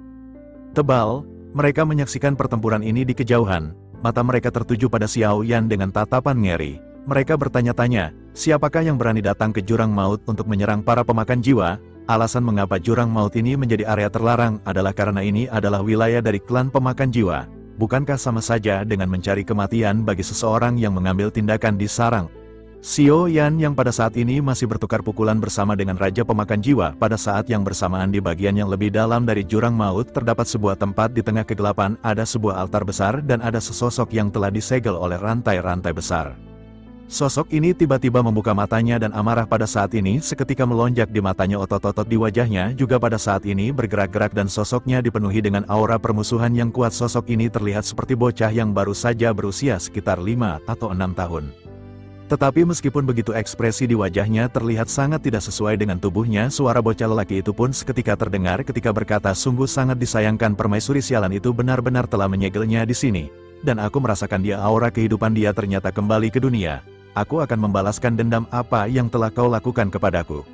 tebal. Mereka menyaksikan pertempuran ini di kejauhan. Mata mereka tertuju pada Xiao Yan dengan tatapan ngeri. Mereka bertanya-tanya, siapakah yang berani datang ke jurang maut untuk menyerang para pemakan jiwa? Alasan mengapa jurang maut ini menjadi area terlarang adalah karena ini adalah wilayah dari klan pemakan jiwa. Bukankah sama saja dengan mencari kematian bagi seseorang yang mengambil tindakan di sarang? Xiao Yan yang pada saat ini masih bertukar pukulan bersama dengan Raja Pemakan Jiwa. Pada saat yang bersamaan di bagian yang lebih dalam dari jurang maut terdapat sebuah tempat di tengah kegelapan, ada sebuah altar besar dan ada sesosok yang telah disegel oleh rantai-rantai besar. Sosok ini tiba-tiba membuka matanya dan amarah pada saat ini seketika melonjak di matanya, otot-otot di wajahnya juga pada saat ini bergerak-gerak dan sosoknya dipenuhi dengan aura permusuhan yang kuat. Sosok ini terlihat seperti bocah yang baru saja berusia sekitar 5 atau 6 tahun. Tetapi meskipun begitu ekspresi di wajahnya terlihat sangat tidak sesuai dengan tubuhnya, suara bocah lelaki itu pun seketika terdengar ketika berkata, sungguh sangat disayangkan permaisuri sialan itu benar-benar telah menyegelnya di sini. Dan aku merasakan dia, aura kehidupan dia ternyata kembali ke dunia. Aku akan membalaskan dendam apa yang telah kau lakukan kepadaku.